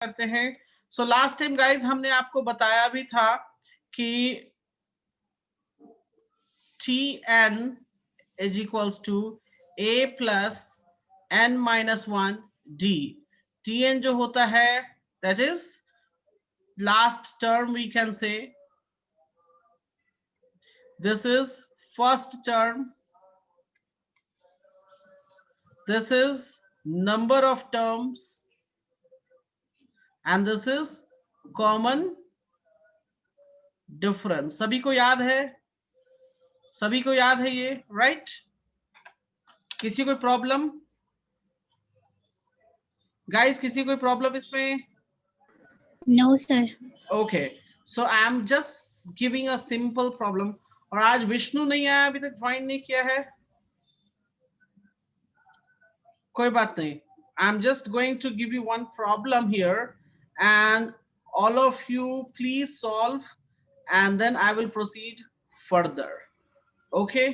करते हैं। So last time guys हमने आपको बताया भी था कि Tn is equals to a plus n minus 1 d. Tn जो होता है that is last term, we can say this is first term, this is number of terms, and this is common difference. सभी को याद है? सभी को याद है ये, राइट? किसी कोई प्रॉब्लम गाइस? किसी कोई प्रॉब्लम इसमें? No sir. Okay, so I am just giving a simple problem. और आज विष्णु नहीं आया, अभी तक ज्वाइन नहीं किया है, कोई बात नहीं। I am just going to give you one problem here and all of you please solve and then I will proceed further. Okay,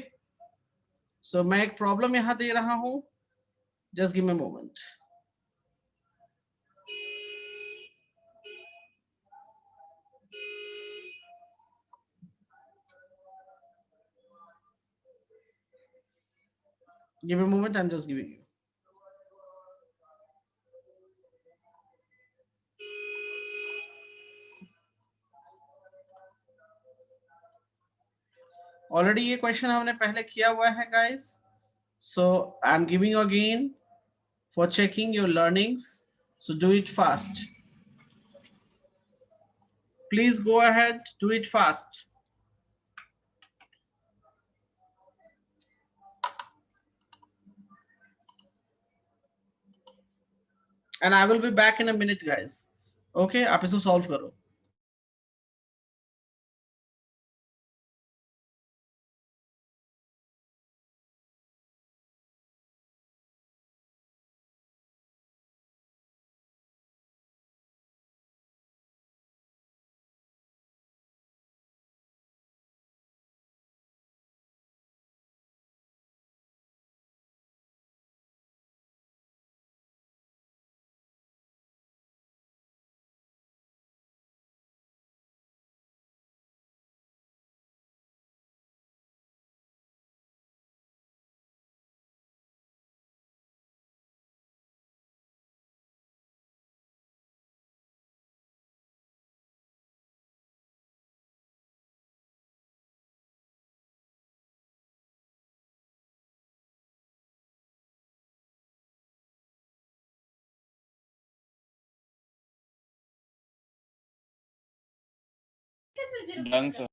so मैं एक प्रॉब्लम यहां दे रहा हूं, just give me a moment. Give me a moment, I'm just giving you. Already ये question हमने पहले किया हुआ है guys, so I am giving again for checking your learnings, so do it fast, please go ahead, do it fast. And I will be back in a minute guys. Okay, आप इसको solve करो। Done, sir.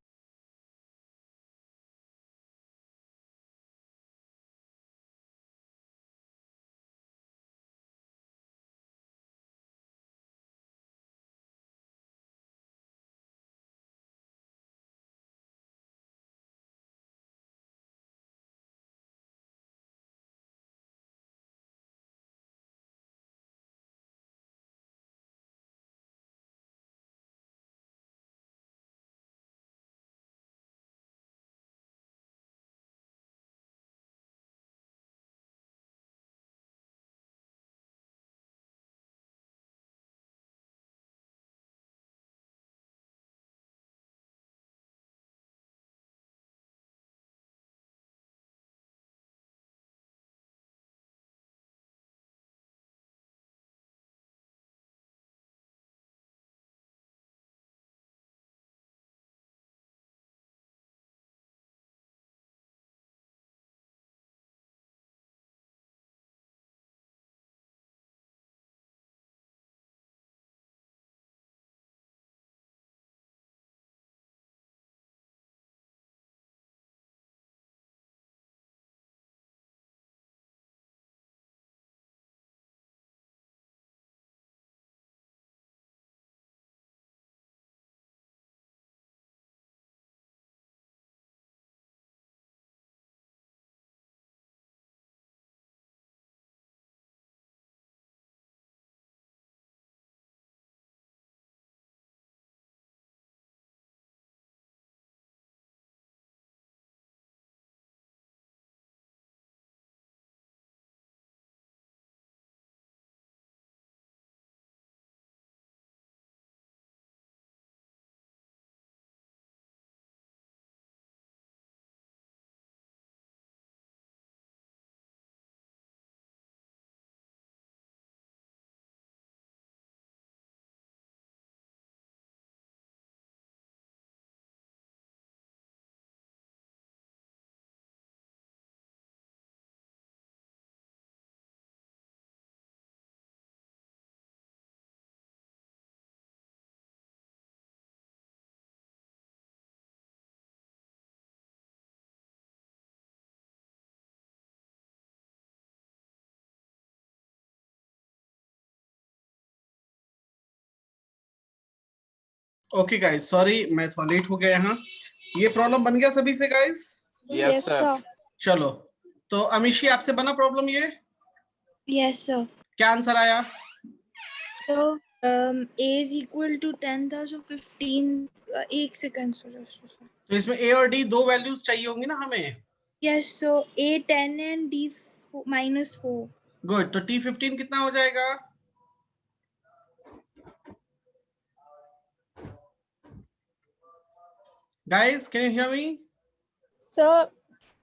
Okay guys, sorry मैं थोड़ा late हो गया यहाँ। ये problem बन गया सभी से गाइस? Yes, sir. चलो, तो अमीशी आपसे बना प्रॉब्लम ये? Yes, sir. क्या आंसर आया? So, A is equal to 10 था, so 15. एक second, sir. तो इसमें ए और डी दो वैल्यूज चाहिए होंगी ना हमें? Yes, so A 10 and D -4. Good, तो टी 15 कितना हो जाएगा? Guys can you hear me? Sir,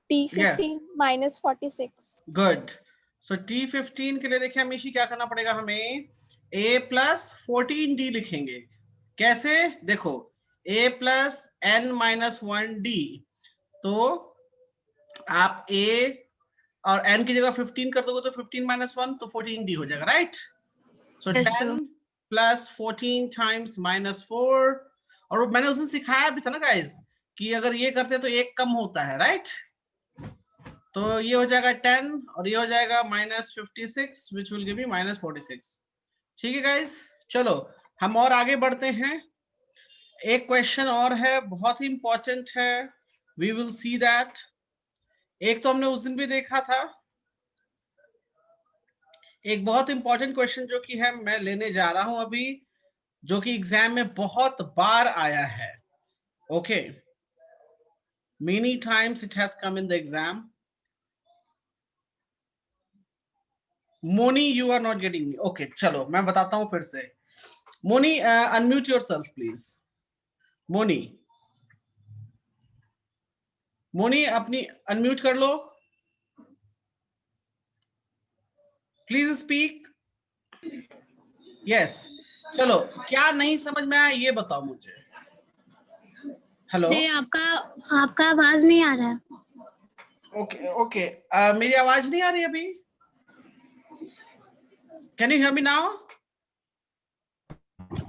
T15 minus 46. Good, so T 15 के लिए देखिए अमीशी क्या करना पड़ेगा हमें? a प्लस 14d लिखेंगे। कैसे? देखो, a plus n minus 1d, तो आप a और n की जगह 15 कर दोगे तो 15 माइनस 1 तो 14d हो जाएगा, राइट? सो Yes, 10 sir. Plus 14 times minus 4, और मैंने उस दिन सिखाया भी था ना गाइस कि अगर ये करते तो एक कम होता है, राइट? तो ये हो जाएगा 10 और ये हो जाएगा -56 विच विल गिव मी -46। ठीक है गाइस, चलो हम और आगे बढ़ते हैं। एक क्वेश्चन और है, बहुत ही इंपॉर्टेंट है, वी विल सी दैट। एक तो हमने उस दिन भी देखा था, एक बहुत इंपॉर्टेंट क्वेश्चन जो कि है मैं लेने जा रहा हूं अभी, जो कि एग्जाम में बहुत बार आया है। Okay, many times it has come in the exam. Moni you are not getting me. Okay चलो मैं बताता हूं फिर से। Moni unmute yourself please. Moni, Moni अपनी अनम्यूट कर लो प्लीज, स्पीक। यस, चलो क्या नहीं समझ में आया ये बताओ मुझे। हेलो, सर आपका आवाज नहीं आ रहा है। ओके ओके, मेरी आवाज नहीं आ रही अभी? Can you hear me now?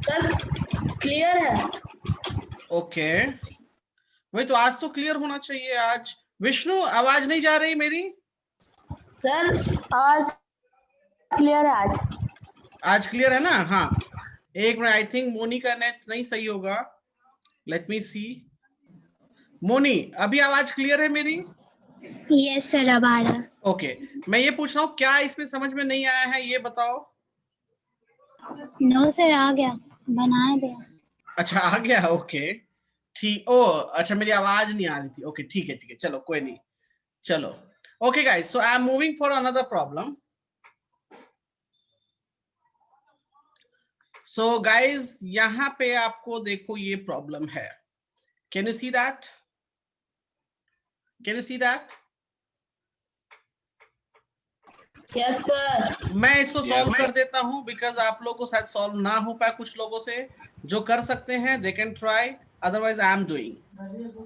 Sir clear है। ओके, वही तो, आज तो क्लियर होना चाहिए। आज विष्णु आवाज नहीं जा रही मेरी? सर आज क्लियर है। आज क्लियर है ना? हाँ, एक मिनट, आई थिंक मोनी का नेट नहीं सही होगा, लेट मी सी। मोनी अभी आवाज क्लियर है मेरी? यस सर, अब आ रहा है। ओके, मैं ये पूछ रहा हूँ क्या इसमें समझ में नहीं आया है ये बताओ। नो सर, आ गया, बनाया गया। अच्छा आ गया, ओके ठीक। ओ अच्छा, मेरी आवाज नहीं आ रही थी। ओके ठीक है ठीक है, चलो कोई नहीं, चलो। Okay guys, so I am moving for another problem. So guys यहां पे आपको देखो ये प्रॉब्लम है, can you see that? Can you see that? Yes sir. मैं इसको सॉल्व कर देता हूं बिकॉज आप लोगों को शायद सॉल्व ना हो पाए। कुछ लोगों से जो कर सकते हैं they can try, otherwise I am doing.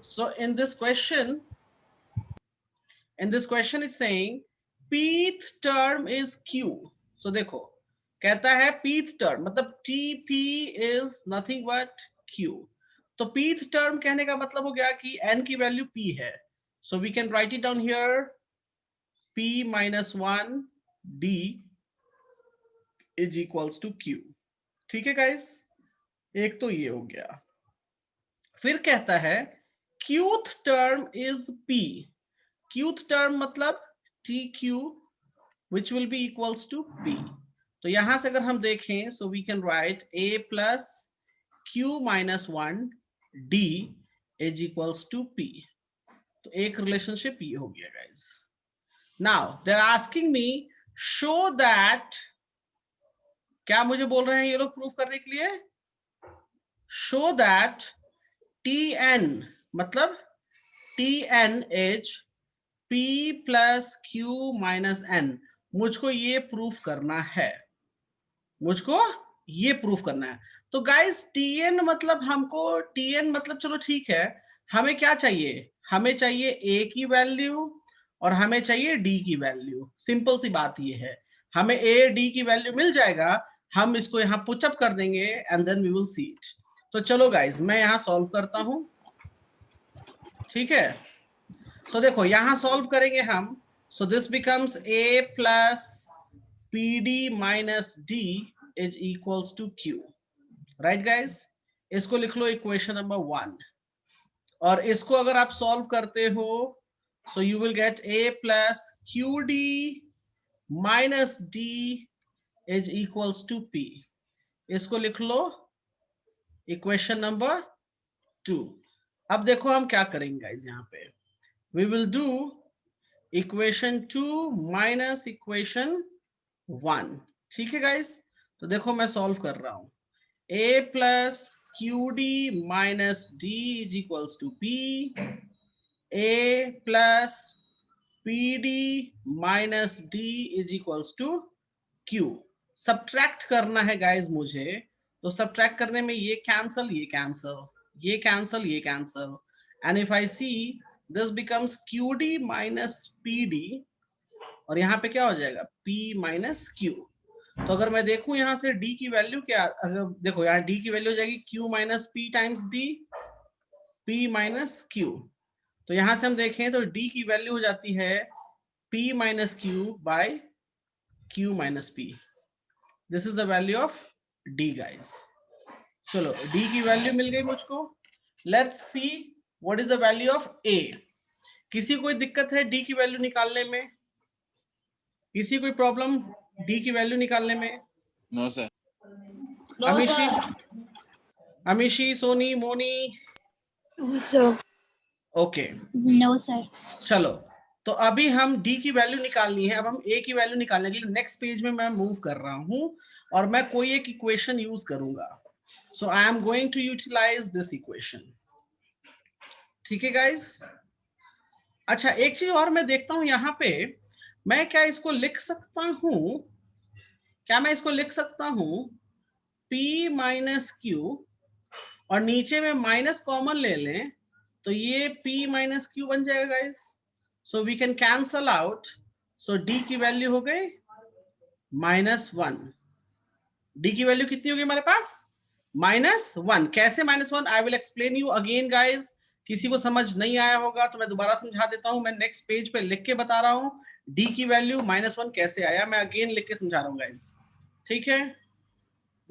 So in this question it's saying pth term is q. So देखो कहता है pth term मतलब tp is nothing but q. तो pth term कहने का मतलब हो गया कि n की वैल्यू p है, so we can write it down here, p minus 1 d is equals to q. ठीक है गाइस, एक तो ये हो गया। फिर कहता है qth term is p. qth term मतलब tq which will be equals to p. तो यहां से अगर हम देखें so we can write a plus q minus 1 d is equals to p. तो एक रिलेशनशिप ये हो गया guys. Now they are asking me show that, क्या मुझे बोल रहे हैं ये लोग प्रूफ करने के लिए? शो दैट tn मतलब tn is p plus q minus n। मुझको ये प्रूफ करना है, मुझको ये प्रूफ करना है। तो गाइस tn मतलब हमको, tn मतलब चलो ठीक है, हमें क्या चाहिए? हमें चाहिए a की वैल्यू और हमें चाहिए d की वैल्यू। सिंपल सी बात ये है, हमें a d की वैल्यू मिल जाएगा, हम इसको यहाँ पुटअप कर देंगे and then we will see it. तो चलो गाइस मैं यहाँ सॉल्व करता हूं, ठीक है? तो देखो यहां सॉल्व करेंगे हम, so this becomes a plus pd minus d is equals to q, right guys? इसको लिख लो इक्वेशन नंबर 1, और इसको अगर आप सॉल्व करते हो so you will get a plus Q D minus D is equals to p। इसको लिख लो इक्वेशन नंबर 2। अब देखो हम क्या करेंगे गाइस, यहाँ पे we will do equation 2 minus equation 1। ठीक है गाइस, तो देखो मैं सॉल्व कर रहा हूं। a plus Q D minus D is equals to p, a plus P D minus D is equals to q। Subtract करना है गाइस मुझे, तो सब्ट्रैक्ट करने में ये कैंसल, ये कैंसल, ये कैंसल, ये cancel, and if I see this becomes Q D minus P D, और यहाँ पे क्या हो जाएगा p माइनस q। तो अगर मैं देखूं यहाँ से d की वैल्यू क्या, अगर देखो यहाँ d की वैल्यू हो जाएगी q minus p times d, p minus q। तो यहां से हम देखें तो d की वैल्यू हो जाती है p minus q by q minus p। This is the value of d guys. चलो d की वैल्यू मिल गई मुझको। Let's see what is the value of a। किसी कोई दिक्कत है d की वैल्यू निकालने में? किसी कोई प्रॉब्लम d की वैल्यू निकालने में? No sir. No, Amishi, sir. Amishi, Soni, Moni? Sir okay no sir. चलो, तो अभी हम d की वैल्यू निकालनी है। अब हम a की वैल्यू निकालने के लिए नेक्स्ट पेज में मैं मूव कर रहा हूं और मैं कोई एक इक्वेशन यूज करूंगा। So I am going to utilize this equation. ठीक है गाइस। अच्छा एक चीज और मैं देखता हूं यहाँ पे, मैं क्या इसको लिख सकता हूं, क्या मैं इसको लिख सकता हूं p माइनस क्यू और नीचे में माइनस कॉमन ले लें तो ये p माइनस क्यू बन जाएगा guys. So we can cancel out. So d की वैल्यू हो गई -1। d की वैल्यू कितनी होगी हमारे पास? -1। कैसे -1? I will explain you again guys. किसी को समझ नहीं आया होगा तो मैं दोबारा समझा देता हूं। मैं नेक्स्ट पेज पे लिख के बता रहा हूं d की वैल्यू -1 कैसे आया, मैं अगेन लिख के समझा रहा हूं गाइस। ठीक है,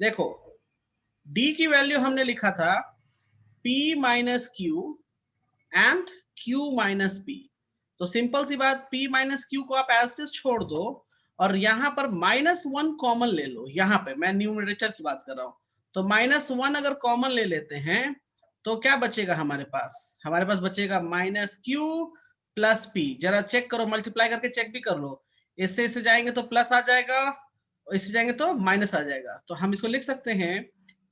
देखो d की वैल्यू हमने लिखा था p minus Q and q minus p। तो सिंपल सी बात, p माइनस क्यू को आप एज इट इज छोड़ दो और यहां पर -1 कॉमन ले लो। यहां पे मैं न्यूमरेटर की बात कर रहा हूं, तो -1 अगर कॉमन ले लेते हैं तो क्या बचेगा हमारे पास? हमारे पास बचेगा -q प्लस p। जरा चेक करो, मल्टीप्लाई करके चेक भी कर लो। इससे इससे जाएंगे तो प्लस आ जाएगा, इससे जाएंगे तो माइनस आ जाएगा। तो हम इसको लिख सकते हैं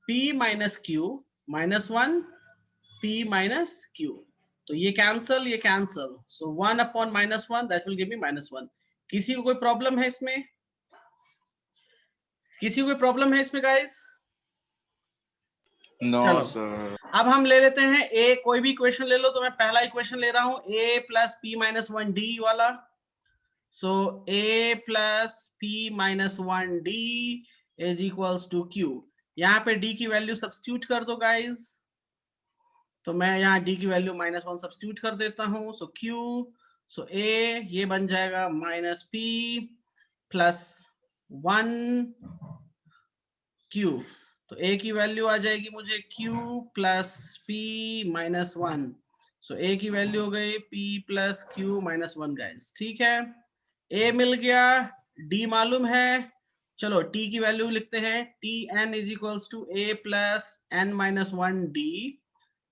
p minus Q -1 p minus Q. तो ये कैंसल, ये cancel. So 1 upon -1 that will give मी -1। किसी को कोई प्रॉब्लम है इसमें? किसी को कोई प्रॉब्लम है इसमें गाइस? नो चलो सर। अब हम ले लेते हैं a। कोई भी इक्वेशन ले लो, तो मैं पहला इक्वेशन ले रहा हूं a plus p minus 1d वाला। So a plus p minus 1d is equals to q। यहाँ पे d की वैल्यू सब्स्टिट्यूट कर दो गाइस। तो मैं यहाँ d की वैल्यू -1 सब्स्टिट्यूट कर देता हूँ। सो q, सो a ये बन जाएगा -p प्लस 1 q। तो a की वैल्यू आ जाएगी मुझे q plus p minus 1। So a की वैल्यू हो गई p plus q minus 1 guys. ठीक है, a मिल गया, d मालूम है। चलो t की वैल्यू लिखते हैं, tn is equals to a plus n minus 1d।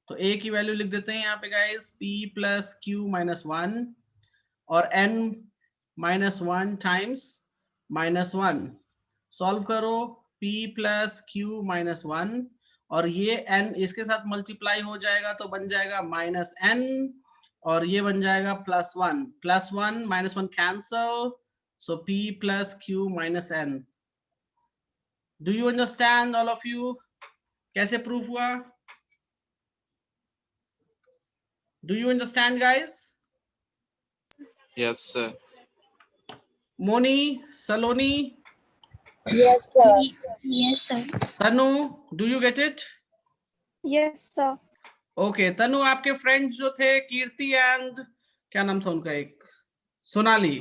तो a की वैल्यू लिख देते हैं यहाँ पे guys p plus q minus 1 और n माइनस 1 टाइम्स -1। सॉल्व करो, p प्लस q माइनस 1 और ये n इसके साथ मल्टीप्लाई हो जाएगा तो बन जाएगा -n और ये बन जाएगा +1। +1 -1 cancel. So p plus q minus n। Do you understand all of you? कैसे प्रूफ हुआ? Do you understand guys? Yes sir. Moni, Saloni, Yes, sir. Yes sir. Tanu, do you get it? Yes, sir. Okay Tanu, आपके friends जो थे कीर्ति and क्या नाम था उनका, एक Sonali,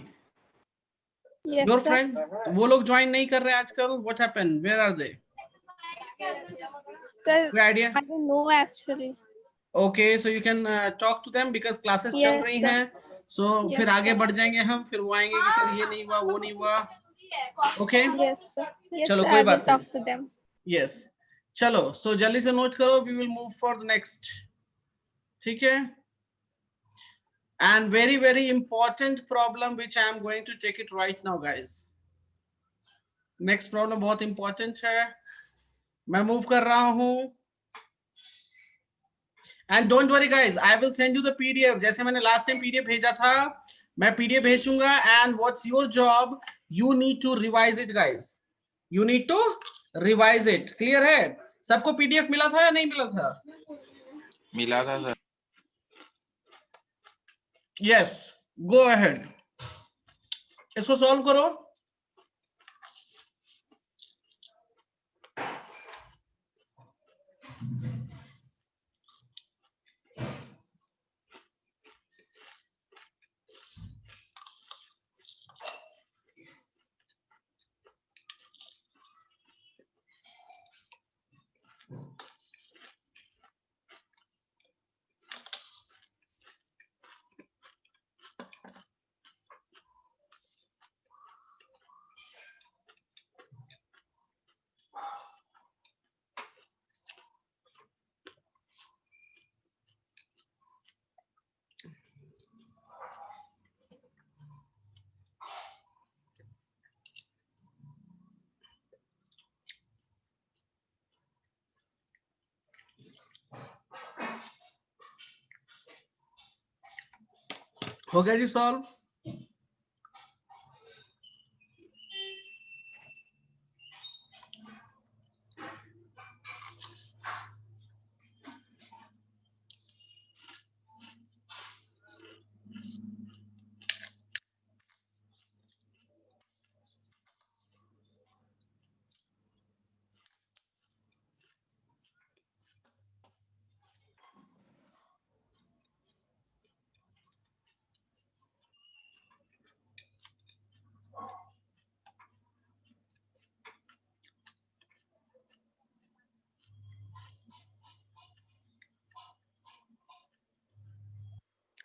Yes, your sir. Friend, वो लोग ज्वाइन नहीं कर रहे आजकल। What happened? Where are they? Sir, कोई idea? I don't know actually. Okay, so you can talk to them because classes चल Yes, रही sir. हैं. So Yes, फिर आगे sir. बढ़ जाएंगे हम, फिर वो आएंगे कि सर ये नहीं हुआ, वो नहीं हुआ. Okay? Yes, sir. Yes, चलो sir. कोई I will बात नहीं. talk to them. Yes. चलो, so जल्दी से नोट करो. We will move for the next. ठीक है? And very very important problem which I am going to take it right now, guys. Next problem बहुत important है. मैं मूव कर रहा हूँ. And don't worry guys, I will send you the PDF. जैसे मैंने last time PDF भेजा था, मैं PDF भेजूंगा. And what's your job? You need to revise it, guys. You need to revise it. Clear है? सबको PDF मिला था या नहीं मिला था? मिला था सर. Yes. Go ahead. इसको solve करो. हो गया जी solve.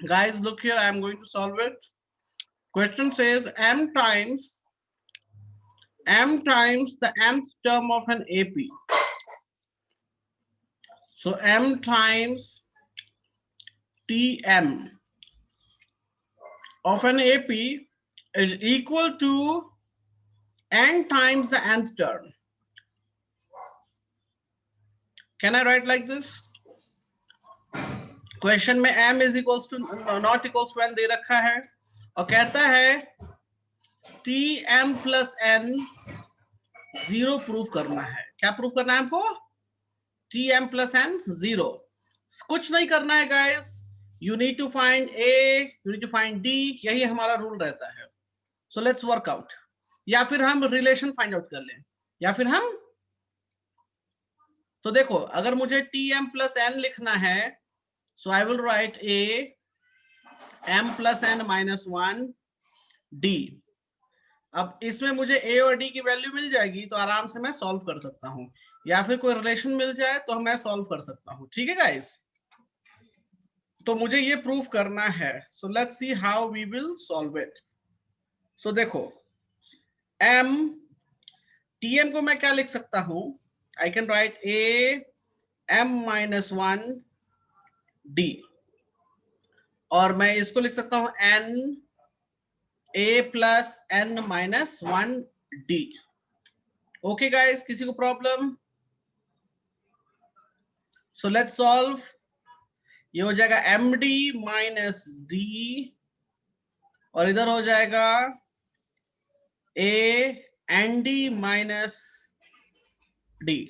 Guys, look here, I am going to solve it. Question says m times the mth term of an AP. So m times Tm of an AP is equal to n times the nth term. Can I write like this? Question में m is equals to not equals to n दे रखा है और कहता है Tm plus n 0 prove करना है. क्या prove करना है हमको? Tm plus n 0. कुछ नहीं करना है guys. You need to find A, you need to find D. यही हमारा रूल रहता है. So let's work out. या फिर हम रिलेशन फाइंड आउट कर लें, या फिर हम तो देखो अगर मुझे Tm plus n लिखना है, so I will write A m plus n minus 1 D. अब इसमें मुझे A और D की वैल्यू मिल जाएगी तो आराम से मैं सॉल्व कर सकता हूं, या फिर कोई रिलेशन मिल जाए तो मैं सॉल्व कर सकता हूं. ठीक है गाइस? तो मुझे ये प्रूफ करना है. So let's see how we will solve it. So देखो m Tm को मैं क्या लिख सकता हूं? I can write A m minus 1 D, और मैं इसको लिख सकता हूं n A plus n minus 1 D. Okay guys, किसी को प्रॉब्लम? So let's solve. ये हो जाएगा md minus d और इधर हो जाएगा A nd minus d.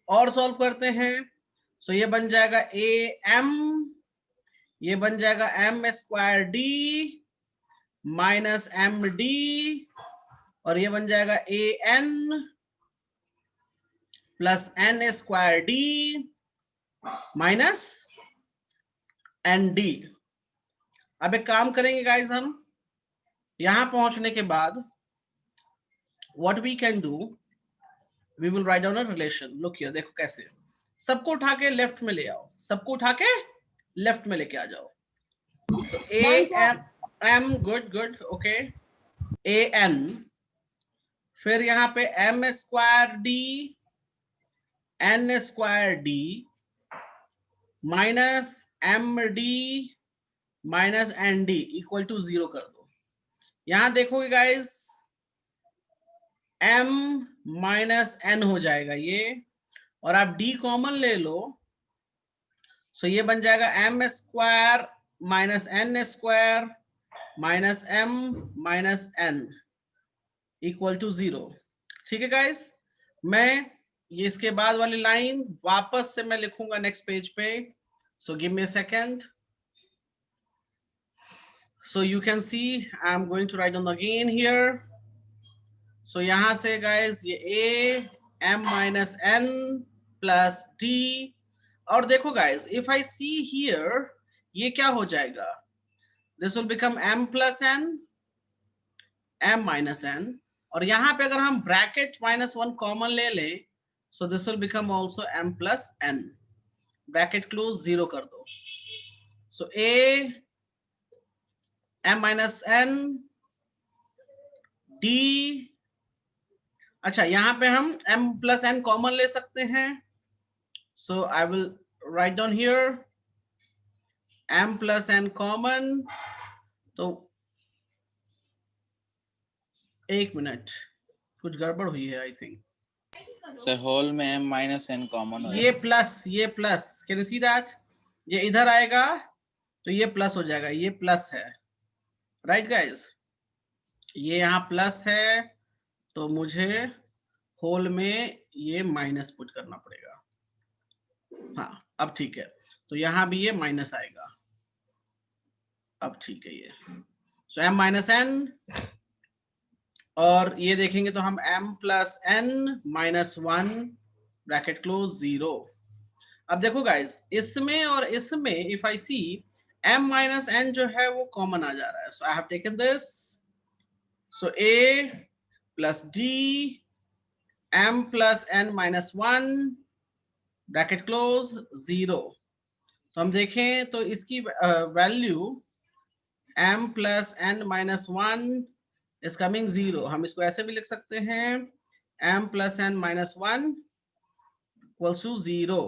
और सॉल्व करते हैं. सो ये बन जाएगा am, ये बन जाएगा m square d minus md, और ये बन जाएगा an plus n square d minus nd. अब एक काम करेंगे गाइस, हम यहां पहुंचने के बाद what we can do, we will write down a relation. Look here, देखो कैसे. सबको उठा के लेफ्ट में ले आओ, सबको उठा के लेफ्ट में लेके आ जाओ. तो a m good good okay, a n, फिर यहाँ पे m square d n square d minus M D minus N D equal to 0 कर दो. यहां देखोगे गाइस m माइनस n हो जाएगा ये, और आप d कॉमन ले लो. सो ये बन जाएगा m square minus n square minus m minus n equal to 0. ठीक है गाइस, मैं ये इसके बाद वाली लाइन वापस से मैं लिखूंगा नेक्स्ट पेज पे. So give me a second. So you can see I'm going to write down again here. So यहाँ से guys ये a m minus n plus d, और देखो guys if I see here ये क्या हो जाएगा, this will become m plus n m minus n, और यहाँ पे अगर हम bracket minus 1 common ले ले, so this will become also m plus n. Bracket close 0 कर दो. So a m minus n d, अच्छा यहाँ पे हम m plus n कॉमन ले सकते हैं. So I will write down here m plus n common. तो एक मिनट, कुछ गड़बड़ हुई है आई थिंक. सर होल में m माइनस n कॉमन हो ये plus, can you see that, ये इधर आएगा तो ये प्लस हो जाएगा, ये प्लस है राइट गाइस, ये यहाँ प्लस है तो मुझे होल में ये माइनस पुट करना पड़ेगा. हाँ अब ठीक है, तो यहाँ भी ये माइनस आएगा. अब ठीक है ये. सो m माइनस n, और ये देखेंगे तो हम m plus n minus 1 bracket close 0. अब देखो गाइस इसमें और इसमें if I see m minus n जो है वो कॉमन आ जा रहा है. So I have taken this. So a plus d m plus n minus 1 bracket close 0. तो हम देखें तो इसकी value m plus n minus 1 is coming 0. हम इसको ऐसे भी लिख सकते हैं m plus n minus 1 equals to 0.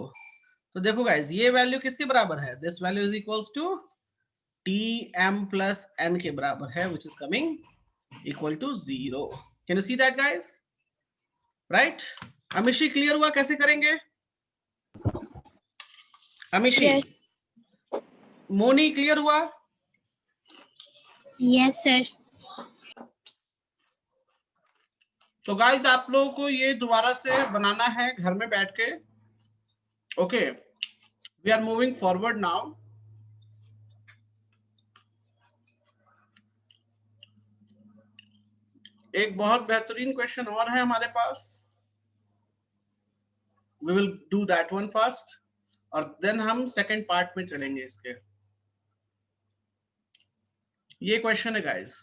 तो देखो गाइस ये वैल्यू किसके बराबर है, this value is equals to tm plus n के बराबर है, which is coming equal to 0. Can you see that guys? Right? Amishi clear हुआ कैसे करेंगे? अमिशी, Yes. मोनी क्लियर हुआ? Yes, sir. तो गाइस आप लोगों को ये दोबारा से बनाना है घर में बैठ के. Okay, we are moving forward now. एक बहुत बेहतरीन क्वेश्चन और है हमारे पास. We will do that one first, और देन हम सेकंड पार्ट में चलेंगे इसके. ये क्वेश्चन है गाइस,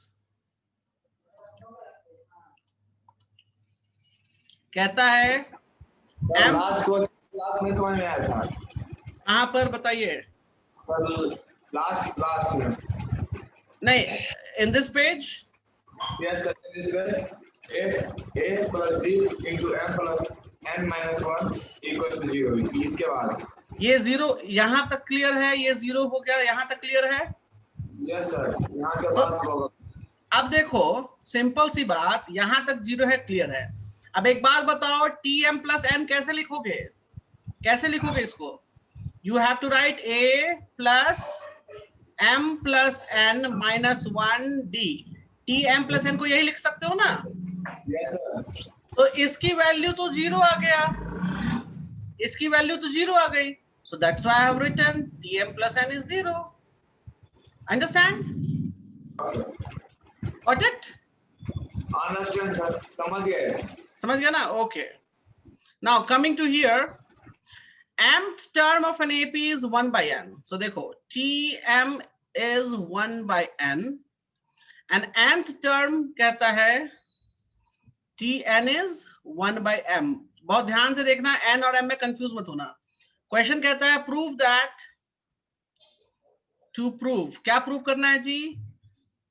कहता है m लास्ट में समझ में आया था कहाँ पर बताइए. सर, लास्ट में. नहीं, in this page. Yes sir, this a plus d into m plus n minus 1 equals to 0. इसके बाद ये 0 यहाँ तक क्लियर है, ये 0 हो गया, यहाँ तक क्लियर है. यस सर, यहाँ के बाद होगा. अब देखो सिंपल सी बात, यहाँ तक 0 है, क्लियर है. अब एक बात बताओ, tm प्लस n कैसे लिखोगे, कैसे लिखोगे इसको? You have to write a plus m plus n minus 1d. tm plus n को यही लिख सकते हो ना. Yes sir. तो इसकी वैल्यू तो 0 आ गया, इसकी वैल्यू तो 0 आ गई. So that's why I have written tm plus n is 0. Understand? Got it? Understand sir, समझ गए. समझ गया ना? Okay. Now coming to here, mth term of an AP is 1 by n. So देखो tm is 1 by n and nth term कहता है tn is 1 by m. बहुत ध्यान से देखना, एन और एम में कंफ्यूज मत होना। क्वेश्चन कहता है प्रूव दैट, टू प्रूव, क्या प्रूव करना है जी?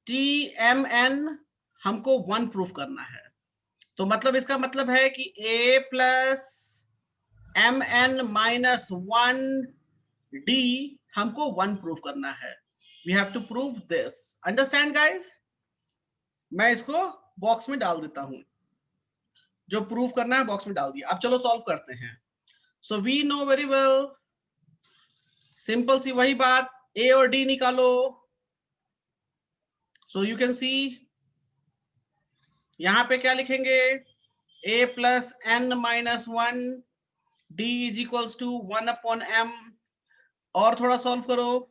टी एम एन हमको 1 प्रूव करना है। तो मतलब इसका मतलब है कि a plus M N minus 1 D हमको 1 प्रूव करना है। We have to prove this, understand guys? मैं इसको बॉक्स में डाल देता हूं, जो प्रूव करना है बॉक्स में डाल दिया। अब चलो सॉल्व करते हैं। So we know very well, simple सी वही बात, a और d निकालो। सो यू कैन सी यहां पे क्या लिखेंगे, a plus N minus 1 d is equals to 1 upon m। और थोड़ा सॉल्व करो।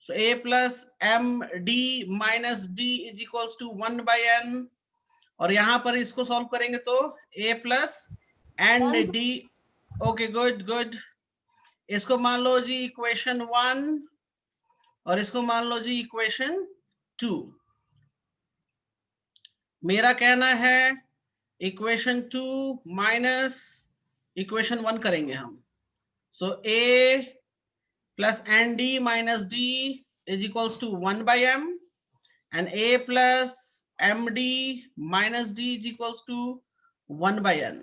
So a plus M D minus D is equals to 1 by n। और यहां पर इसको सॉल्व करेंगे तो a plus N D, okay good good. इसको मान लो जी इक्वेशन 1 और इसको मान लो जी इक्वेशन 2। मेरा कहना है इक्वेशन 2 माइनस इक्वेशन 1 करेंगे हम। So a plus N D minus D is equals to 1 by m and a plus md minus d is equals to 1 by n.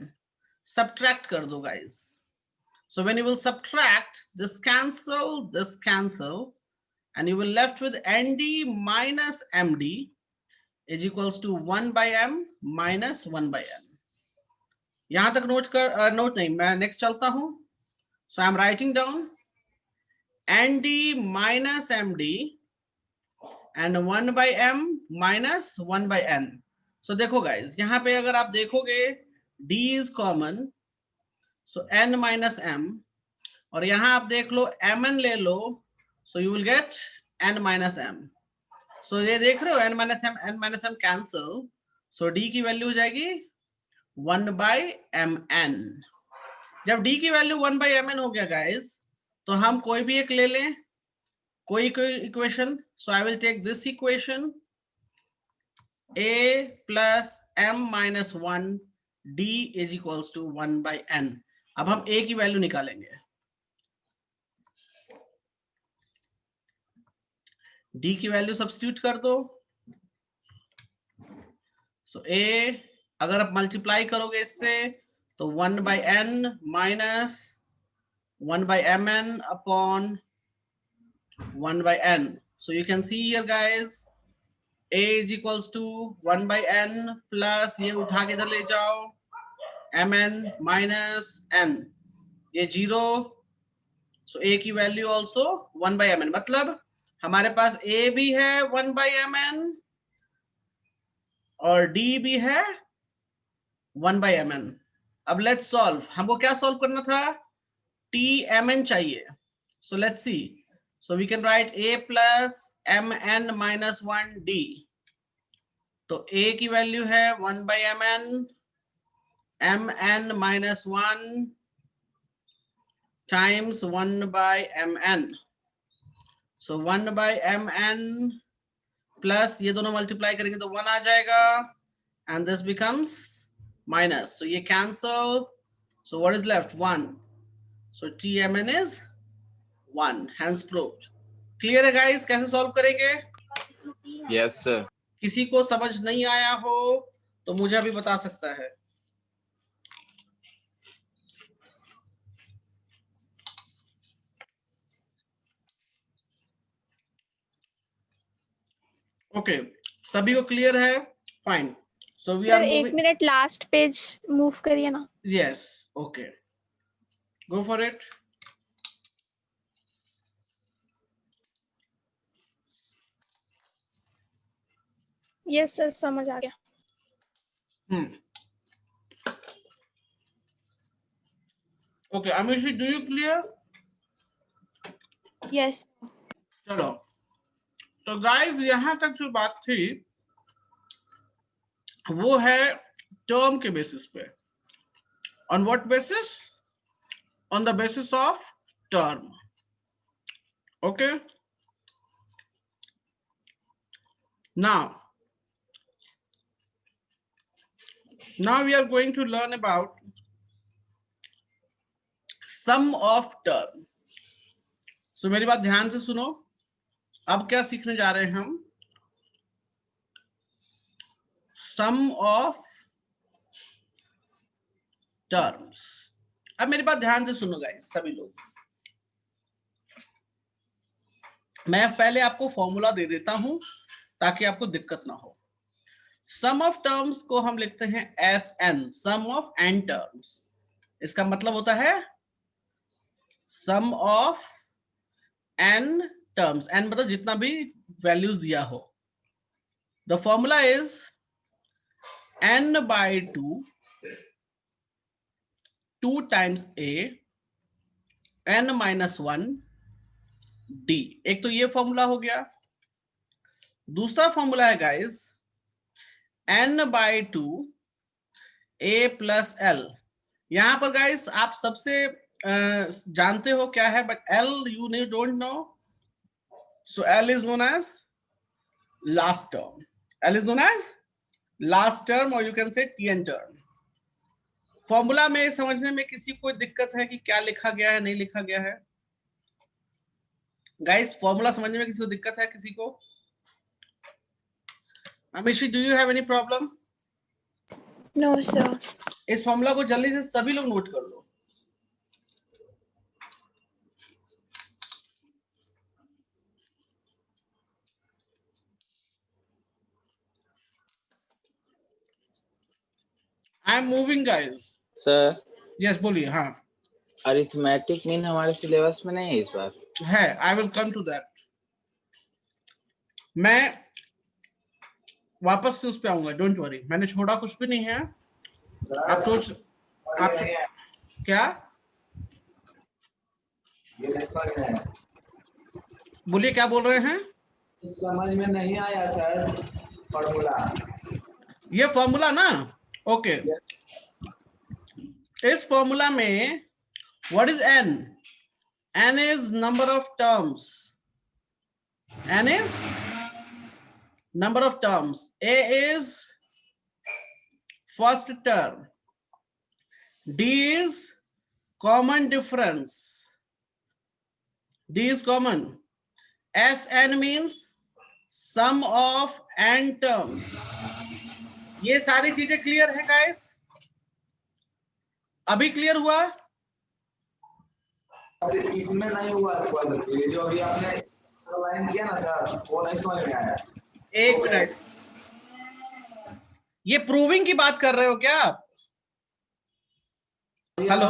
Subtract कर दो guys. So when you will subtract, this cancel, and you will left with nd minus md is equals to 1 by m minus 1 by n. यहां तक note नहीं, मैं next चलता हूं। So I am writing down nd minus md and 1 by m minus 1 by n. So देखो guys, यहाँ पे अगर आप देखोगे d is common, so n minus m, और यहाँ आप देख लो mn ले लो, so you will get n minus m. So ये देख रहे हो n minus m cancel, so d की वैल्यू हो जाएगी 1 by mn। जब d की वैल्यू 1 by mn हो गया guys, तो हम कोई भी एक ले लें, कोई equation. So I will take this equation, a plus m minus 1 d is equals to 1 by n। अब हम a की वैल्यू निकालेंगे, d की वैल्यू सब्स्टिट्यूट कर दो। सो a अगर आप मल्टीप्लाई करोगे इससे तो 1 by n minus 1 by mn upon 1 by n. So you can see here guys, a is equals to 1 by n plus ये उठा के इधर ले जाओ mn minus n, ये 0। So a की वैल्यू also 1 by mn, मतलब हमारे पास a भी है 1 by mn और d भी है 1 by mn। अब let's solve, हमको क्या solve करना था? tmn चाहिए। So let's see, so we can write a plus mn minus 1 d। तो a की वैल्यू है 1 by mn minus 1 times 1 by mn। so 1 by mn plus ये दोनों मल्टीप्लाई करेंगे तो 1 आ जाएगा, and this becomes minus, so ये cancel, so what is left? 1। so tmn is 1, hence proved। Clear है गाइस कैसे सॉल्व करेंगे? Yes, sir. किसी को समझ नहीं आया हो तो मुझे अभी बता सकता है। ओके, सभी को क्लियर है? Fine. So we are sir 1 minute last page move करिए ना। Yes, okay, go for it. Yes sir, समझ आ गया। Okay Amishi, do you clear? Yes. चलो, तो गाइस यहां तक जो बात थी वो है टर्म के बेसिस पे। On what basis? On the basis of term. Okay, now we are going to learn about sum of term. So मेरी बात ध्यान से सुनो, अब क्या सीखने जा रहे हैं हम? सम ऑफ टर्म्स। अब मेरी बात ध्यान से सुनो गाइस, सभी लोग। मैं पहले आपको फॉर्मूला दे देता हूं ताकि आपको दिक्कत ना हो। सम ऑफ टर्म्स को हम लिखते हैं S N, sum of N terms. इसका मतलब होता है sum of N terms, N मतलब जितना भी वैल्यूज दिया हो। The formula is n by 2 times a n minus 1 d। एक तो ये फॉर्मूला हो गया। दूसरा फॉर्मूला है guys n by 2 a plus l। यहां पर गाइस आप सबसे जानते हो क्या है, but l you don't know, so l is known as last term। l is known as last term, or you can say tn term। Formula में समझने में किसी को दिक्कत है कि क्या लिखा गया है, नहीं लिखा गया है? गाइस फॉर्मूला समझने में किसी को दिक्कत है? किसी को? Amishi, do you have any problem? No, sir. इस फॉर्मूला को जल्दी से सभी लोग नोट कर लो। I am moving guys. Sir yes बोलिए। हाँ अरिथमेटिक मीन हमारे सिलेबस में नहीं है इस बार? है, I will come to that. मैं वापस से उस पे आऊंगा, डोंट वरी। मैंने छोड़ा कुछ भी नहीं है। आप सोच, आप क्या बोलिए, क्या बोल रहे हैं? समझ में नहीं आया सर फॉर्मूला। ये फॉर्मूला ना, ओके। इस फॉर्मूला में what is n? n is number of terms. n is number of terms. a is first term. d is common difference. d is common। Sn means sum of n terms। ये सारी चीजें clear है guys? अभी clear हुआ? अरे इसमें नहीं हुआ ये जो अभी आपने लाइन किया ना सर, वो नहीं समझ में आया। एक मिनट, ये प्रूविंग की बात कर रहे हो क्या आप? हेलो,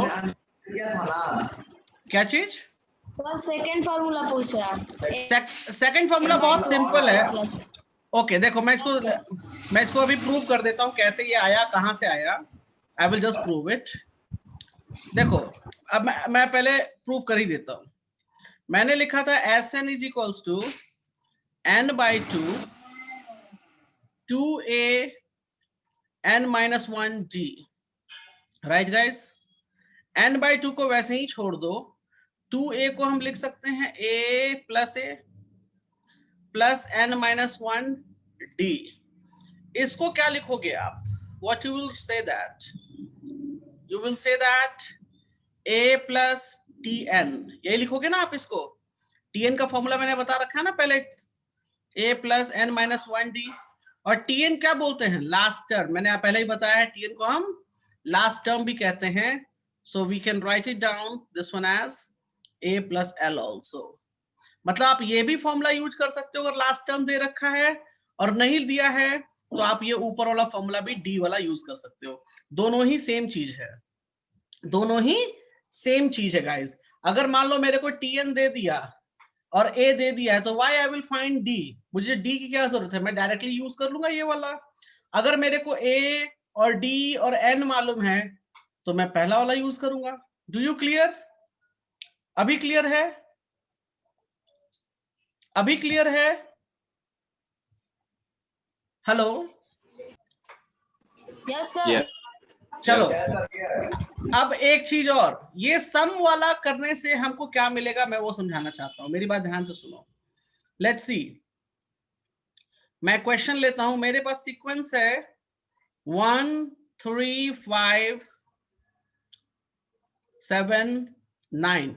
क्या था ना? क्या चीज? सर सेकंड फार्मूला पूछ रहा है। सेकंड फॉर्मूला बहुत सिंपल है। ओके देखो, मैं इसको अभी प्रूव कर देता हूँ कैसे ये आया, कहां से आया। आई विल जस्ट प्रूव इट। देखो अब मैं पहले प्रूव कर ही देता हूं। मैंने लिखा था Sn is equals to n by 2 2a n minus 1 d। Right guys, n by 2 को वैसे ही छोड़ दो। 2a को हम लिख सकते हैं a plus n minus 1 d। इसको क्या लिखोगे आप? What you will say that? You will say that a plus tn, यही लिखोगे ना आप इसको। tn का फॉर्मूला मैंने बता रखा है ना पहले, a plus n minus 1 d। और tn क्या बोलते हैं? Last term. मैंने पहले ही बताया है tn को हम लास्ट टर्म भी कहते हैं। so we can write it down this one as a plus l also। मतलब आप ये भी फॉर्मूला यूज कर सकते हो अगर लास्ट टर्म दे रखा है, और नहीं दिया है तो आप ये ऊपर वाला फॉर्मूला भी d वाला यूज कर सकते हो। दोनों ही सेम चीज है, दोनों ही सेम चीज है गाइस। अगर मान लो मेरे को tn दे दिया और a दे दिया है तो why I will find d? मुझे d की क्या जरूरत है? मैं डायरेक्टली यूज कर लूंगा ये वाला। अगर मेरे को a और d और n मालूम है तो मैं पहला वाला यूज करूंगा। Do you clear? अभी क्लियर है? अभी क्लियर है? Hello, yes sir. चलो अब एक चीज और, ये सम वाला करने से हमको क्या मिलेगा मैं वो समझाना चाहता हूं। मेरी बात ध्यान से सुनो। लेट्स सी, मैं क्वेश्चन लेता हूं। मेरे पास सीक्वेंस है 1 3 5 7 9।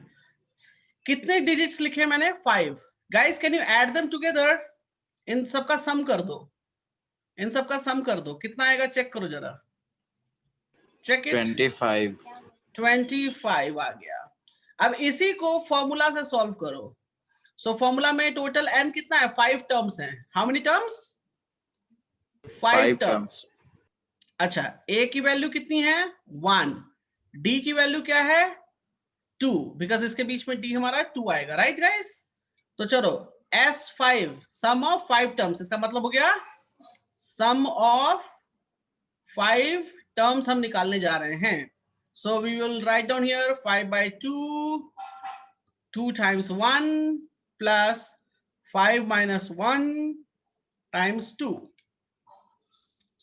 कितने डिजिट्स लिखे मैंने? 5। Guys can you add them together? इन सबका सम कर दो, इन सबका सम कर दो, कितना आएगा चेक करो जरा, चेक इट। 25। 25 आ गया। अब इसी को फॉर्मूला से सॉल्व करो। सो फॉर्मूला में टोटल n कितना है? 5 टर्म्स हैं। How many terms? 5 टर्म्स। अच्छा, a की वैल्यू कितनी है? 1। d की वैल्यू क्या है? 2, बिकॉज इसके बीच में d हमारा 2 आएगा, राइट गाइस? तो चलो S5 सम ऑफ 5 टर्म्स, इसका मतलब हो गया सम ऑफ 5 टर्म्स हम निकालने जा रहे हैं। So we will write down here 5/2, 2 times 1 plus 5 minus 1 times 2.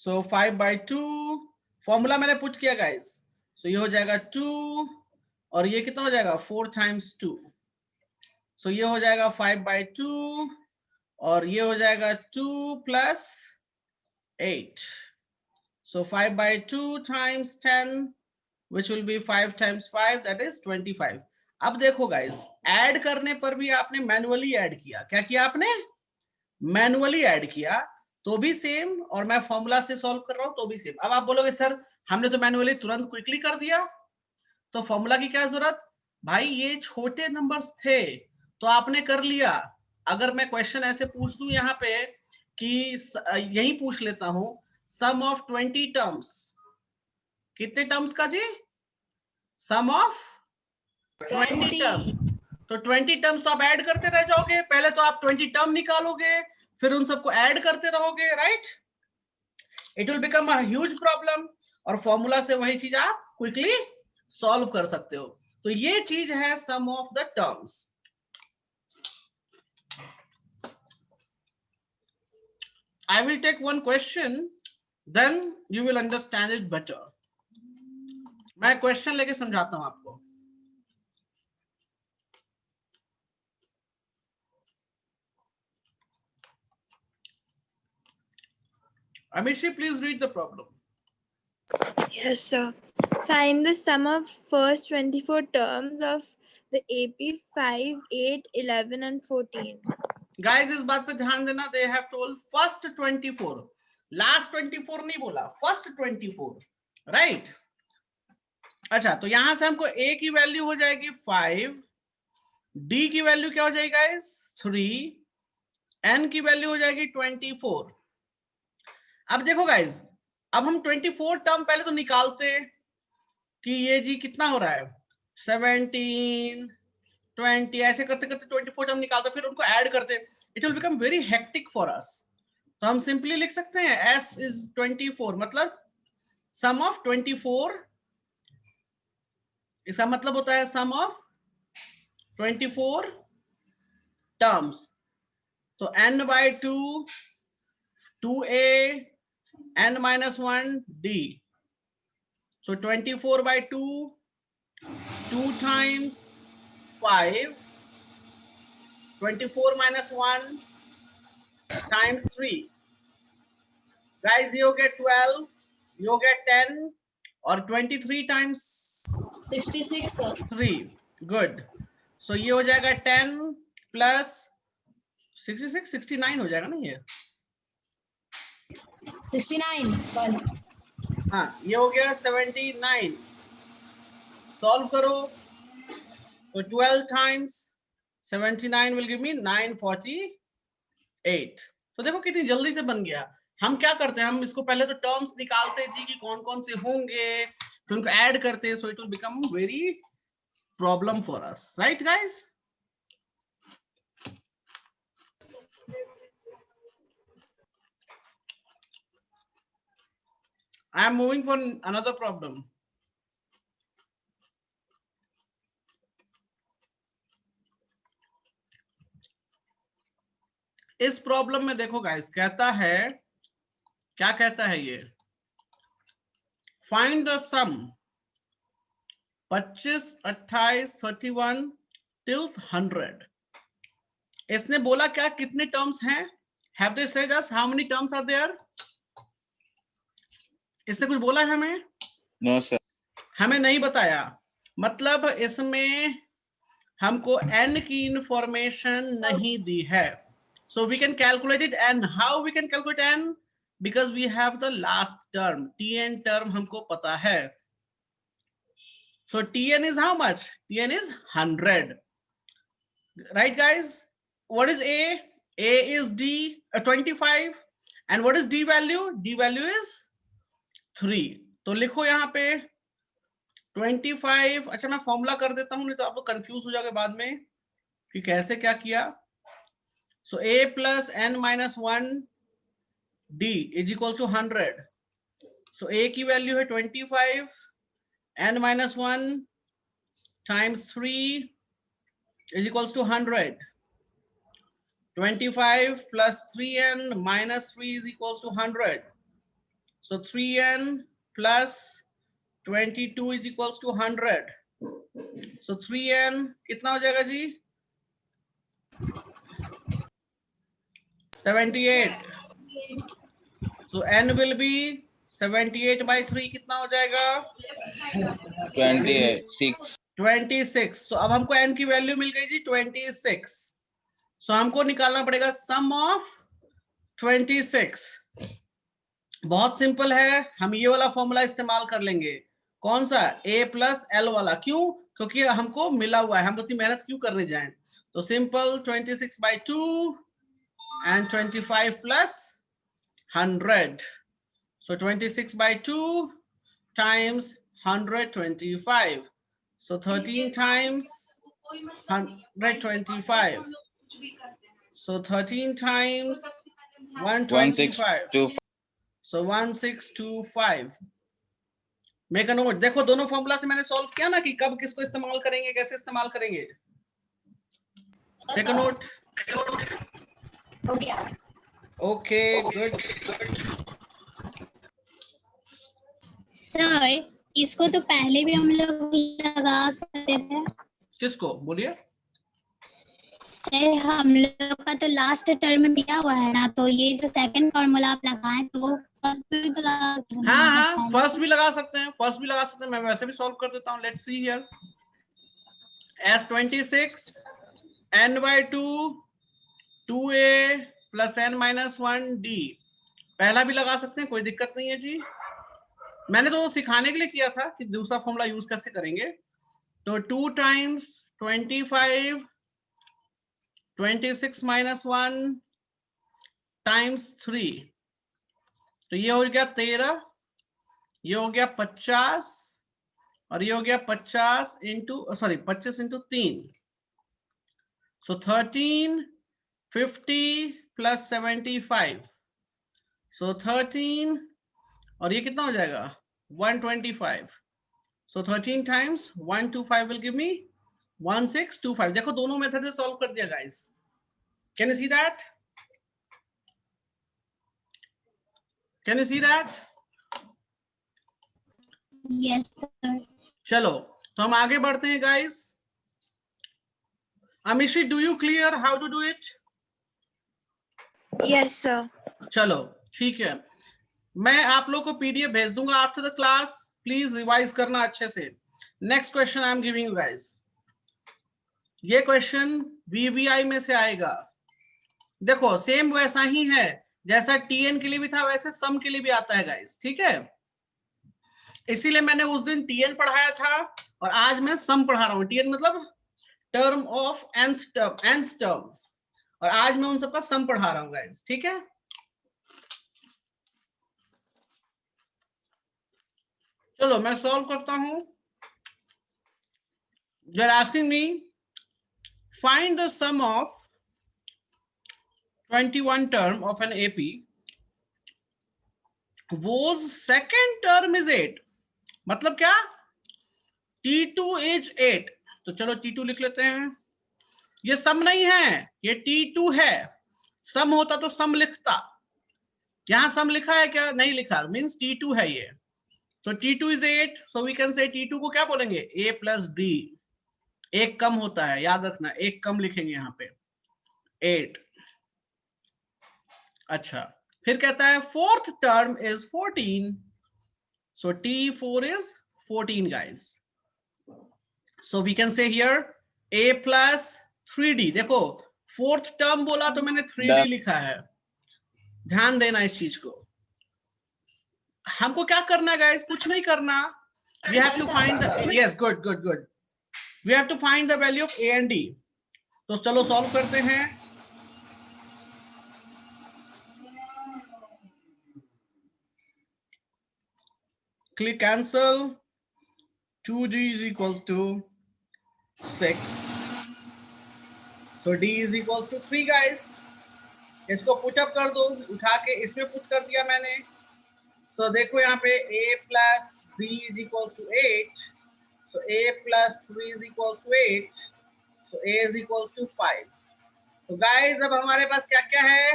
So 5/2 formula मैंने पुट किया गाइस। सो ये हो जाएगा 2 और ये कितना हो जाएगा? 4 times 2. सो ये हो जाएगा 5/2 और ये हो जाएगा 2 plus 8. So 5/2 times 10 which will be 5 times 5, that is 25. अब देखो गाइस, ऐड करने पर भी आपने मैनुअली ऐड किया। क्या किया आपने? मैनुअली ऐड किया तो भी सेम, और मैं फॉर्मूला से सॉल्व कर रहा हूं तो भी सेम। अब आप बोलोगे सर हमने तो मैनुअली तुरंत क्विकली कर दिया, तो फॉर्मूला की क्या जरूरत? भाई ये छोटे नंबर्स थे तो आपने कर लिया। अगर मैं क्वेश्चन ऐसे पूछ दूं यहाँ पे कि यही पूछ लेता हूं, सम ऑफ 20 टर्म्स, कितने टर्म्स का जी? सम ऑफ 20 टर्म। तो 20 टर्म्स तो आप ऐड करते रह जाओगे। पहले तो आप 20 टर्म निकालोगे, फिर उन सबको ऐड करते रहोगे, right? It will become a huge problem, और फॉर्मूला से वही चीज आप क्विकली सॉल्व कर सकते हो। तो ये चीज है sum of the terms. I will take one question, then you will understand it better. मैं क्वेश्चन लेके समझाता हूं आपको। Amishi, please read the problem. Yes, sir. Find the sum of first 24 terms of the AP 5, 8, 11 and 14. Guys, इस बात पे ध्यान देना, they have told first 24, last 24 नहीं बोला, first 24, right? अच्छा, तो यहां से हमको a की वैल्यू हो जाएगी 5, d की वैल्यू क्या हो जाएगी गाइस? 3, n की वैल्यू हो जाएगी 24। अब देखो गाइस, अब हम 24 टर्म पहले तो निकालते कि ये जी कितना हो रहा है, 17, 20, ऐसे करते करते 24 टर्म निकालते, फिर उनको ऐड करते। It will become very hectic for us. तो हम सिंपली लिख सकते हैं s is 24, मतलब सम ऑफ 24, इसका मतलब होता है सम ऑफ 24 टर्म्स। तो n/2, 2a, n-1 d. So 24/2, 2 times 5, 24 minus 1 times 3. Guys, you get 12, you get 10, और 23 times 66 sir. 3. Good. So ये हो जाएगा 10 plus 66, 69 हो जाएगा ना ये? 69 sorry. हाँ, ये हो गया 79। सॉल्व करो तो 12 times 79 will give me 948। तो देखो कितनी जल्दी से बन गया। हम क्या करते हैं, हम इसको पहले तो टर्म्स निकालते जी कि कौन कौन से होंगे, फिर उनको ऐड करते हैं। So it will become very problem for us, right guys? I am moving for another problem. इस प्रॉब्लम में देखो गाइस, कहता है, क्या कहता है ये? Find the sum 25, 28, 31 till 100। इसने बोला क्या कितने टर्म्स हैं? Have they said us how many terms are there? इसने कुछ बोला है हमें? No sir. हमें नहीं बताया। मतलब इसमें हमको n की इंफॉर्मेशन नहीं दी है. So we can calculate it, and how we can calculate n? Because we have the last term, tn term हमको पता है. So tn is how much? Tn is 100. Right, guys? What is a? A is d 25, and what is d value? D value is 3. तो लिखो यहाँ पे 25. अच्छा मैं formula कर देता हूँ, नहीं तो आप लोग कंफ्यूज हो जाओगे बाद में कि कैसे क्या किया. So a plus n minus 1 d is equal to 100. So a की वैल्यू है 25, n minus 1 times 3 is equals to 100. 25 plus 3n minus 3 is equals to 100. So 3n plus 22 is equals to 100. So 3n कितना हो जाएगा जी? 78. So n will be 78 by 3 कितना हो जाएगा? 26. 26. तो अब हमको n की वैल्यू मिल गई जी 26. सो हमको निकालना पड़ेगा सम ऑफ 26. बहुत सिंपल है, हम ये वाला फॉर्मूला इस्तेमाल कर लेंगे. कौन सा? a प्लस एल वाला. क्यों? क्योंकि हमको मिला हुआ है, हम उतनी मेहनत क्यों करने जाएं. तो simple 26 by 2 and 25 plus 100. So 26 by 2 times 125. So 13 times 125. So 13 times 125. 1625. So 1625. Make a note. देखो दोनों फॉर्मूला से मैंने सॉल्व किया ना कि कब किसको इस्तेमाल करेंगे, कैसे इस्तेमाल करेंगे. Take a note. Okay good. Sir इसको तो पहले भी हम लोग लगा सकते थे. किसको बोलिए? सर हम लोग का तो लास्ट टर्म दिया हुआ है ना, तो ये जो सेकंड फॉर्मूला आप लगाएं तो वो फर्स्ट भी तो लगा सकते हैं. हाँ फर्स्ट भी लगा सकते हैं, फर्स्ट भी लगा सकते हैं. मैं वैसे भी सॉल्व कर देता हूँ. Let's see here. as 26 n by 2 2a plus n minus 1 d. पहला भी लगा सकते हैं, कोई दिक्कत नहीं है जी. मैंने तो सिखाने के लिए किया था कि दूसरा फॉर्मूला यूज कैसे करेंगे. तो 2 times 25 26 minus 1 times 3. तो ये हो गया 13, ये हो गया 50 और ये हो गया 50 into 25 into 3. So 13 50 plus 75. So 13 और ये कितना हो जाएगा 125. So 13 times 125 will give me 1625. देखो दोनों मेथड से सॉल्व कर दिया guys. Can you see that? Can you see that? Yes sir. चलो तो हम आगे बढ़ते हैं guys. Amishi do you clear how to do it? Yes, sir. चलो ठीक है, मैं आप लोग को पीडीएफ भेज दूंगा after the class. Please revise करना अच्छे से. Next question I am giving you guys. ये क्वेश्चन वीवीआई में से आएगा. देखो सेम वैसा ही है जैसा टीएन के लिए भी था, वैसे सम के लिए भी आता है गाइस. ठीक है, इसीलिए मैंने उस दिन टीएन पढ़ाया था और आज मैं सम पढ़ा रहा हूं. टीएन मतलब टर्म ऑफ nth टर्म, और आज मैं उन सबका सम पढ़ा रहा हूं गाइस. ठीक है, चलो मैं सॉल्व करता हूं. You are asking me find the sum of 21 term of an AP whose second term is 8. मतलब क्या? T2 is 8. तो चलो T2 लिख लेते हैं. ये सम नहीं है, ये T2 है. सम होता तो सम लिखता. यहां सम लिखा है क्या? नहीं लिखा, मीन्स T2 है ये. So T2 is 8. So we can say T2 को क्या बोलेंगे? A plus D. एक कम होता है, याद रखना, एक कम लिखेंगे यहाँ पे 8. अच्छा, फिर कहता है fourth term is 14. So T4 is 14 guys. So we can say here a plus 3d. देखो फोर्थ टर्म बोला तो मैंने 3d लिखा है, ध्यान देना इस चीज को। हमको क्या करना है गाइस? कुछ नहीं करना, we have to find the, yes, good good good, we have to find the value of a and d. तो चलो सॉल्व करते हैं। Click cancel. 2d is equals to 6, so d is equals to 3 guys. इसको put up कर दो, उठा के इसमें पुट कर दिया मैंने। सो देखो यहाँ पे a plus b is equals to 8, so a plus 3 is equals to 8, so a is equals to 5. तो guys अब हमारे पास क्या क्या है?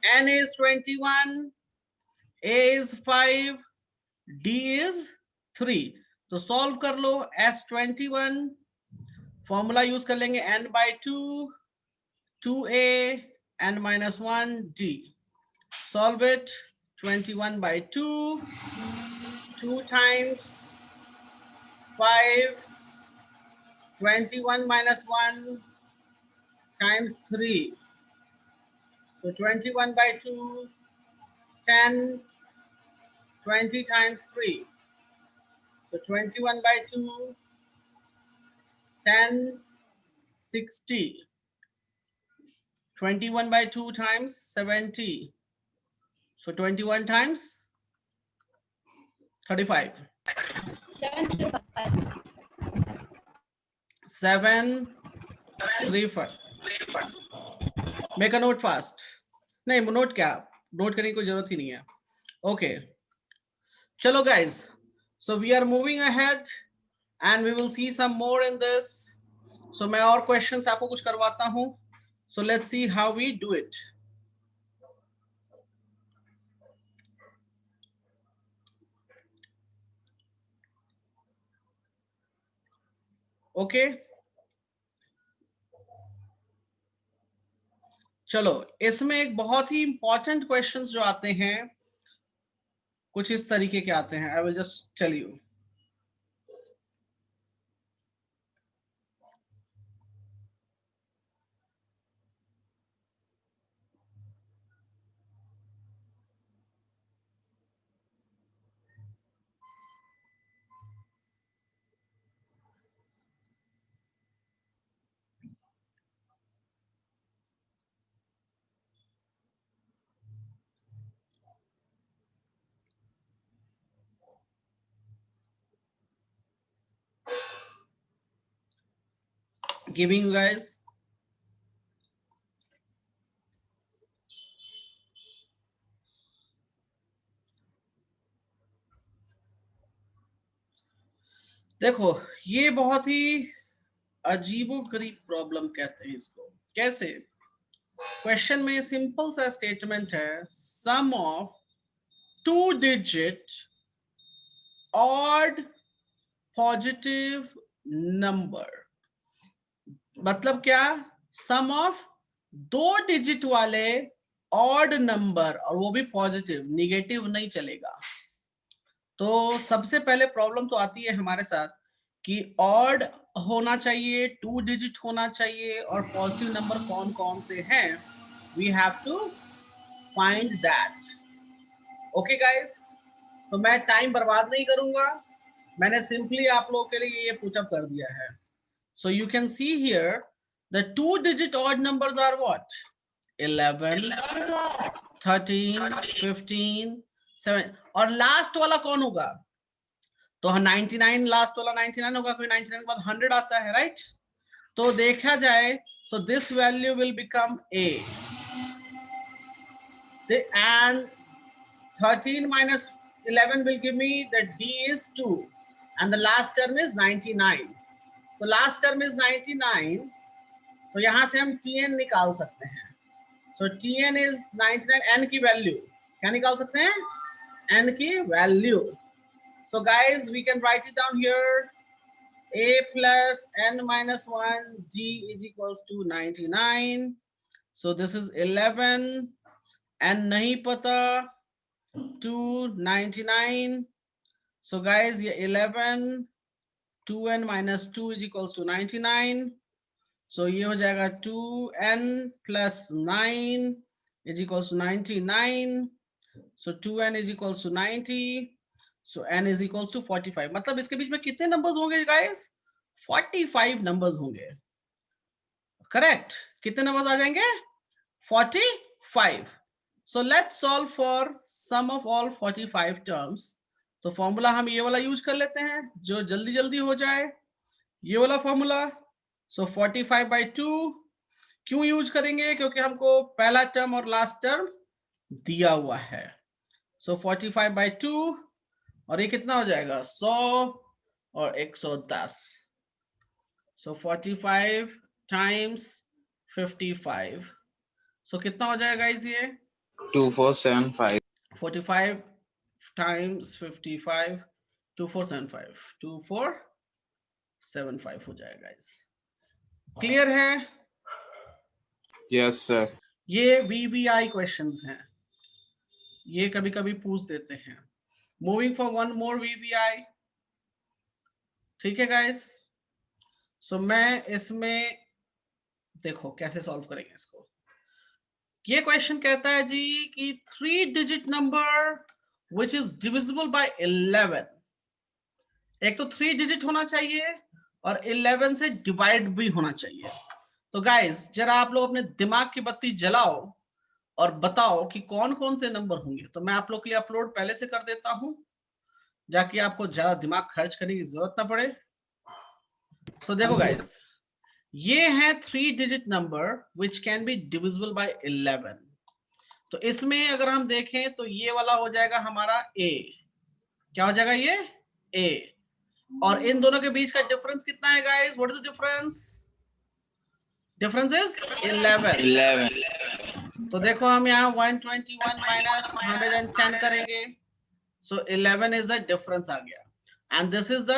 n is 21, a is 5, d is 3. तो सॉल्व कर लो। s21 फॉर्मूला यूज कर लेंगे, n by 2, 2a, n minus 1 d. Solve it. 21 by 2, 2 times 5, 21 minus 1 times 3. So 21 by 2, 10, 20 times 3. So 21 by 2, 10, 60. 21 by 2 times 70. So 21 times 35. 735. Make a note fast. नहीं, note क्या, note करने की कोई जरूरत ही नहीं है। ओके चलो guys, so we are moving ahead and we will see some more in this. So मैं और questions आपको कुछ करवाता हूँ। So let's see how we do it. Okay चलो, इसमें एक बहुत ही इंपॉर्टेंट क्वेश्चंस जो आते हैं कुछ इस तरीके के आते हैं। I will just tell you. Giving you guys देखो, ये बहुत ही अजीबोगरीब प्रॉब्लम कहते हैं इसको। कैसे? क्वेश्चन में सिंपल सा स्टेटमेंट है, sum of 2 digit odd positive number. मतलब क्या? सम ऑफ 2 डिजिट वाले ऑड नंबर, और वो भी पॉजिटिव, निगेटिव नहीं चलेगा। तो सबसे पहले प्रॉब्लम तो आती है हमारे साथ कि ऑड होना चाहिए, 2 डिजिट होना चाहिए, और पॉजिटिव नंबर कौन कौन से हैं। We have to find that. Okay guys, तो मैं टाइम बर्बाद नहीं करूंगा, मैंने सिंपली आप लोगों के लिए ये पुटअप कर दिया है। So you can see here the 2 digit odd numbers are what? 11, 13, 15, 7, और लास्ट वाला कौन होगा? तो 99, लास्ट वाला 99 होगा, कोई 99 के बाद 100 आता है, राइट? तो देखा जाए तो this value will become a, and 13 minus 11 will give me that d is 2, and the last term is 99. तो लास्ट टर्म इज 99, तो यहां से हम tn निकाल सकते हैं। सो tn इज 99, n की वैल्यू क्या निकाल सकते हैं? n की value. So guys, we can write it down here. A plus n minus 1 d is equals to 99. So this is 11, n nahi pata, 2, 99. So guys, ये 11 2n minus 2 is equals to 99. So ये हो जाएगा 2n plus 9 is equals to 99. So 2n is equals to 90. So n is equals to 45. मतलब इसके बीच में कितने numbers होंगे guys? 45 numbers होंगे. Correct? कितने numbers आ जाएंगे? 45. So let's solve for sum of all 45 terms. तो फॉर्मूला हम ये वाला यूज कर लेते हैं जो जल्दी जल्दी हो जाए. ये वाला फॉर्मूला. सो 45/2 क्यों यूज करेंगे? क्योंकि हमको पहला टर्म और लास्ट टर्म दिया हुआ है. सो 45/2 और ये कितना हो जाएगा? 100 और 110. सो 45 times 55. सो कितना हो जाएगा इस ये? 2475. 45 times 55 2475. 2475 हो जाएगा इस. क्लियर है? Yes, sir. ये VVI क्वेश्चंस हैं. ये कभी कभी पूछ देते हैं. Moving for one more VVI. ठीक है गाइस. सो मैं इसमें देखो कैसे सॉल्व करेंगे इसको. ये क्वेश्चन कहता है जी कि 3 digit number which is divisible by 11. एक तो 3 डिजिट होना चाहिए और 11 से डिवाइड भी होना चाहिए. तो गाइस जरा आप लोग अपने दिमाग की बत्ती जलाओ और बताओ कि कौन कौन से नंबर होंगे. तो मैं आप लोग के लिए अपलोड पहले से कर देता हूं जाकि आपको ज्यादा दिमाग खर्च करने की जरूरत ना पड़े. सो देखो गाइस, ये है 3 digit number which can be divisible by 11. तो इसमें अगर हम देखें तो ये वाला हो जाएगा हमारा A. क्या हो जाएगा ये? A. और इन दोनों के बीच का डिफरेंस कितना है guys? What is the difference? Difference is 11. 11. तो देखो हम यहाँ 121 माइनस 110 करेंगे. सो 11 इज द डिफरेंस आ गया. And this is the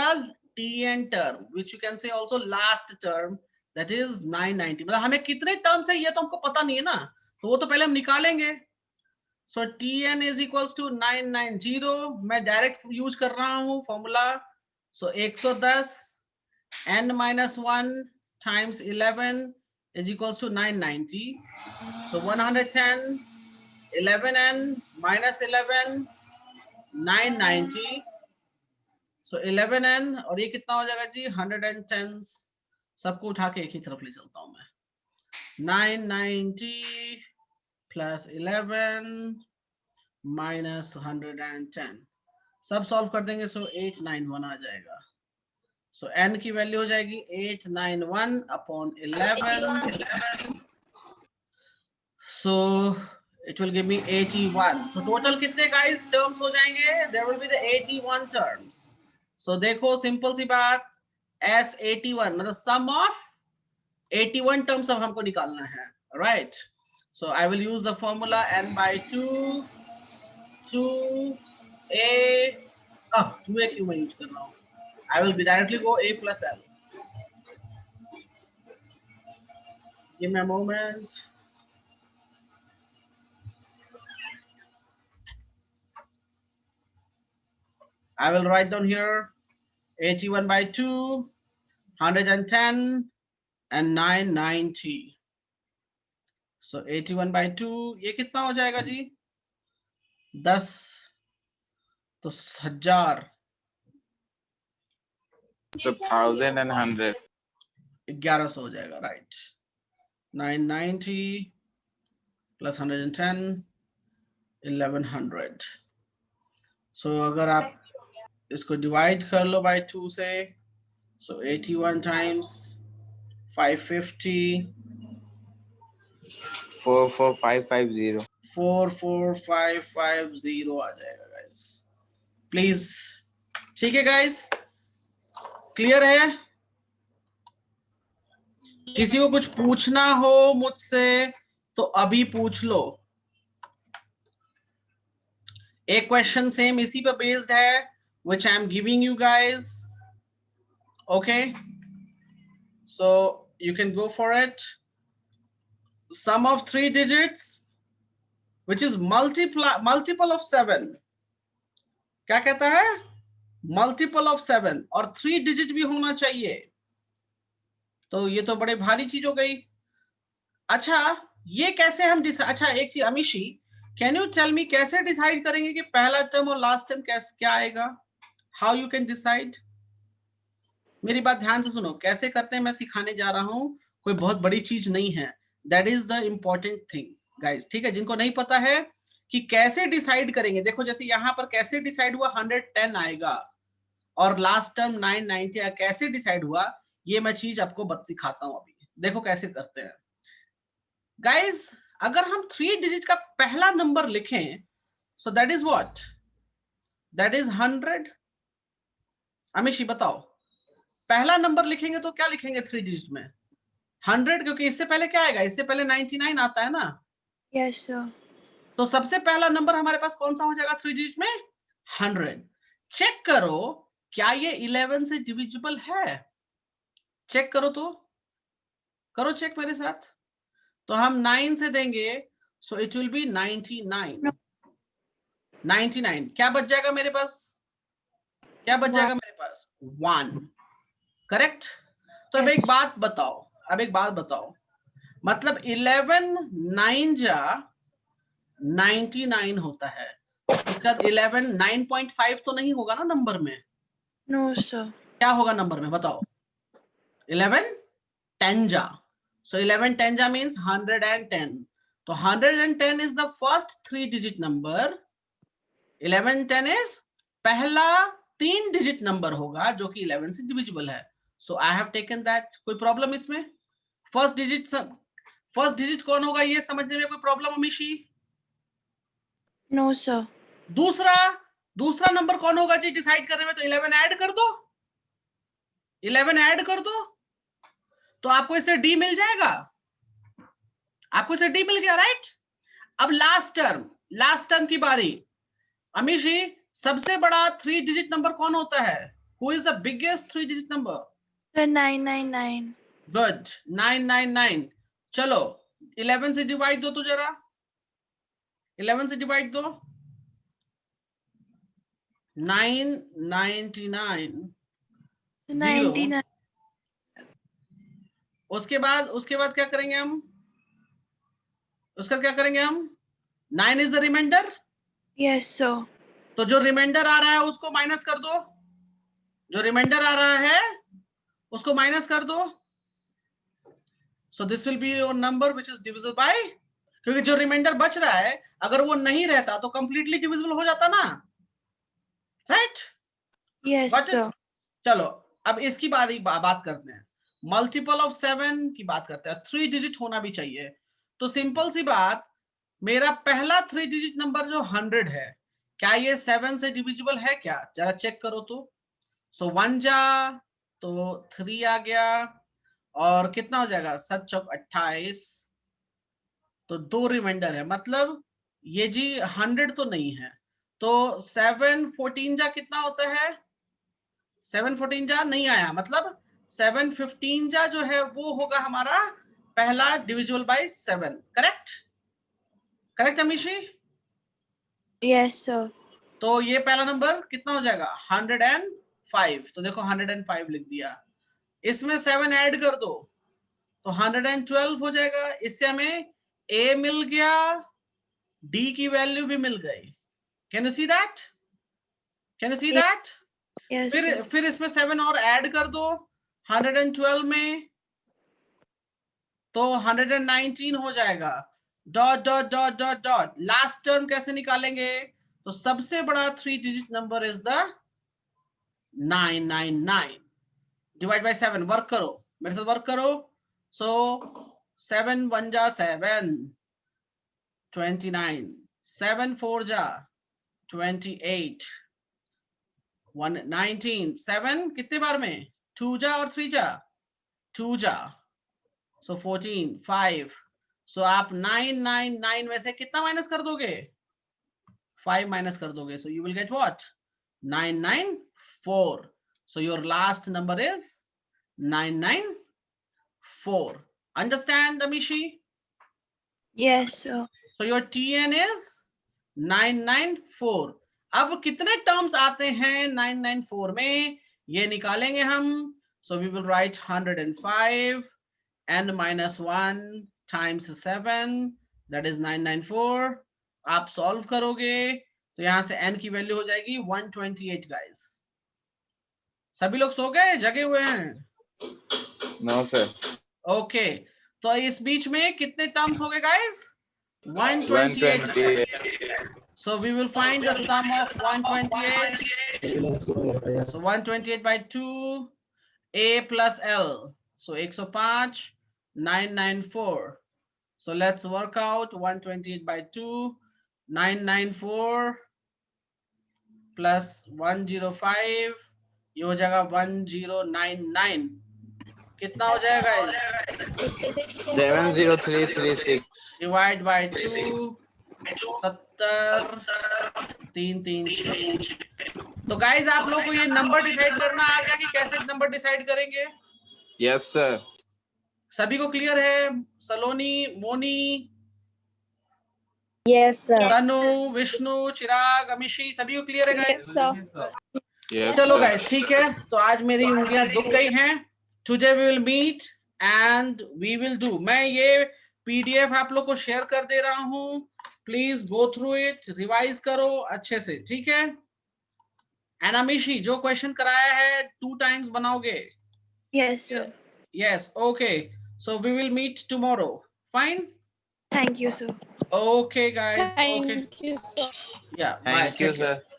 TN term which you can say also last term, that is 990. मतलब हमें कितने टर्म्स है ये तो हमको पता नहीं है ना, तो वो तो पहले हम निकालेंगे. सो TN इज इक्वल्स टू 990. मैं डायरेक्ट यूज कर रहा हूँ formula. So 110 n minus 1 times 11 is equals to 990. So 110 11n minus 11 990. So 11n और ये कितना हो जाएगा जी? 110. सबको उठा के एक ही तरफ ले चलता हूं मैं. 990 plus 11 minus 110. सब सॉल्व कर देंगे. सो 891 आ जाएगा. सो n की वैल्यू हो जाएगी 891 upon 11. So it will give me 81. So total कितने गाइस टर्म्स हो जाएंगे? There will be the 81 terms. So देखो सिंपल सी बात, S81 मतलब सम ऑफ 81 टर्म्स अब हमको निकालना है. Right. So I will use the formula n/2 2a. 2a क्यों मैं यूज कर रहा हूँ? I will be directly go A plus L. Give me a moment. I will write down here 81/2, 110 and 990. So 81/2 ये कितना हो जाएगा जी? 10 तो 1000. So 1000 and 100. 1100 हो जाएगा. राइट. 990 plus 110 1100. सो अगर आप इसको डिवाइड कर लो बाय 2 से, सो 81 times 550 44550. 44550 आ जाएगा गाइस. प्लीज. ठीक है गाइस, क्लियर है? किसी को कुछ पूछना हो मुझसे तो अभी पूछ लो. एक क्वेश्चन सेम इसी पे बेस्ड है which I am giving you guys. Okay, so you can go for it. Sum of 3 digits which is multiple of 7. क्या कहता है? मल्टीपल ऑफ 7 और 3 डिजिट भी होना चाहिए। तो ये तो बड़े भारी चीज हो गई। अच्छा ये कैसे हम अच्छा एक चीज Amishi, can you tell me कैसे डिसाइड करेंगे कि पहला टर्म और लास्ट टर्म कैसे क्या आएगा? How you can decide? मेरी बात ध्यान से सुनो, कैसे करते हैं मैं सिखाने जा रहा हूं, कोई बहुत बड़ी चीज नहीं है। That is the important thing guys, ठीक है? जिनको नहीं पता है कि कैसे डिसाइड करेंगे, देखो जैसे यहां पर कैसे डिसाइड हुआ 110 आएगा और लास्ट टर्म 990 कैसे डिसाइड हुआ, ये मैं चीज आपको सिखाता हूं अभी। देखो कैसे करते हैं गाइस। अगर हम 3 डिजिट का पहला नंबर लिखें, so that is what, that is 100। Amishi बताओ, पहला नंबर लिखेंगे तो क्या लिखेंगे 3 डिजिट में? 100, क्योंकि इससे पहले क्या आएगा, इससे पहले 99 आता है ना। Yes, sir. तो सबसे पहला नंबर हमारे पास कौन सा हो जाएगा 3 डिजिट में? 100। चेक करो क्या ये 11 से डिविजिबल है, चेक करो तो, करो चेक मेरे साथ। तो हम 9 से देंगे, सो इट विल बी 99। 99 क्या बच जाएगा मेरे पास, क्या बच जाएगा मेरे पास? 1, करेक्ट। तो अब एक बात बताओ, अब एक बात बताओ, मतलब 11 9 जा 99 होता है, उसके बाद 11 9.5 तो नहीं होगा ना नंबर में? No, sir. क्या होगा नंबर में बताओ? 11 10 जा, so 11 10 जा means 110। तो 110 is the first 3 digit number। 11 10 is पहला 3 डिजिट नंबर होगा जो कि 11 से डिविजिबल है। So I have taken that. कोई प्रॉब्लम इसमें? फर्स्ट डिजिट कौन होगा ये समझने में कोई प्रॉब्लम अमीशी? No, sir. दूसरा नंबर कौन होगा जी डिसाइड करने में? तो 11 ऐड कर दो, 11 ऐड कर दो, तो आपको इससे डी मिल जाएगा, आपको इससे डी मिल गया, राइट। अब लास्ट टर्म की बारी। अमीशी सबसे बड़ा 3 डिजिट नंबर कौन होता है? Who is the biggest 3 digit number? Sir, 999. Good, 999। चलो 11 से डिवाइड दो तो जरा, 11 से डिवाइड दो, 999 99. उसके बाद क्या करेंगे हम? उसका क्या करेंगे हम? 9 is the reminder. Yes, sir. तो जो रिमाइंडर आ रहा है उसको माइनस कर दो, जो रिमाइंडर आ रहा है उसको माइनस कर दो। So this will be your number which is divisible by, क्योंकि जो रिमाइंडर बच रहा है अगर वो नहीं रहता तो कंप्लीटली डिविजिबल हो जाता ना, राइट? Yes, sir. चलो अब इसकी बात करते हैं, मल्टीपल ऑफ 7 की बात करते हैं। 3 डिजिट होना भी चाहिए। तो सिंपल सी बात, मेरा पहला 3 डिजिट नंबर जो 100 है, क्या ये 7 से डिविजिबल है क्या? जरा चेक करो तो। सो 1 जा तो 3 आ गया, और कितना हो जाएगा? 7 चौक 28, तो 2 रिमाइंडर है, मतलब ये जी 100 तो नहीं है। तो 7 14 जा कितना होता है? 7 14 जा नहीं आया, मतलब 7 15 जा जो है वो होगा हमारा पहला divisible by 7, correct? Correct Amishi? Yes, sir. तो ये पहला नंबर कितना हो जाएगा? 105। तो देखो 105 लिख दिया, इसमें 7 ऐड कर दो तो 112 हो जाएगा। इससे हमें ए मिल गया, डी की वैल्यू भी मिल गई। Can you see that? Can you see that? Yes, sir. फिर इसमें 7 और ऐड कर दो 112 में, तो 119 हो जाएगा। Dot dot dot dot dot, last term कैसे निकालेंगे? तो सबसे बड़ा 3 digit number is the 999 divide by 7। Work करो मेरे साथ, वर्क करो। सो 7 1 जा 7, 29, 7 4 जा 28, 119, 7 कितने बार में? 2 जा और 3 जा, 2 जा, सो 14 5। सो आप 999 में से कितना माइनस कर दोगे? 5 माइनस कर दोगे, सो you will get what? 994। So your last number is 994। Understand, Amishi? Yes, sir. So your TN is 994. अब कितने टर्म्स आते हैं 994 में, ये निकालेंगे हम. So we will write 105 n minus 1 times 7, that is 994. आप सॉल्व करोगे तो यहां से n की वैल्यू हो जाएगी 128 गाइस. सभी लोग सो गए, जगे हुए हैं? No sir. ओके, तो इस बीच में कितने टर्म्स हो गए guys? 128. So we will find the sum of 128. So 128 by 2, a plus l. So 105, 994. So let's work out 128 by 2, 994 plus 105. ये हो जाएगा 1099. कितना हो जाएगा? 70336. Divide by 2, 70, 336. तो गाइज आप लोग को ये नंबर डिसाइड करना आ गया कि कैसे नंबर डिसाइड करेंगे? Yes sir. सभी को क्लियर है? सलोनी, मोनी, Yes, sir. तनु, विष्णु, चिराग, अमिशी, सभी को क्लियर है गाइज? Yes, sir. Yes चलो sir. गाइज ठीक है, तो आज मेरी उंगलियां दुख गई हैं. Today we will meet and we will do. मैं ये पीडीएफ आप लोग को शेयर कर दे रहा हूं. Please go through it, revise करो अच्छे से, ठीक है? एंड अमिशी, जो क्वेश्चन कराया है 2 टाइम्स बनाओगे? Yes, sir. Yes, okay. So we will meet tomorrow. Fine? Thank you, sir. Okay, guys. Okay. Thank you, sir. Yeah. Bye. Thank you Take care. sir.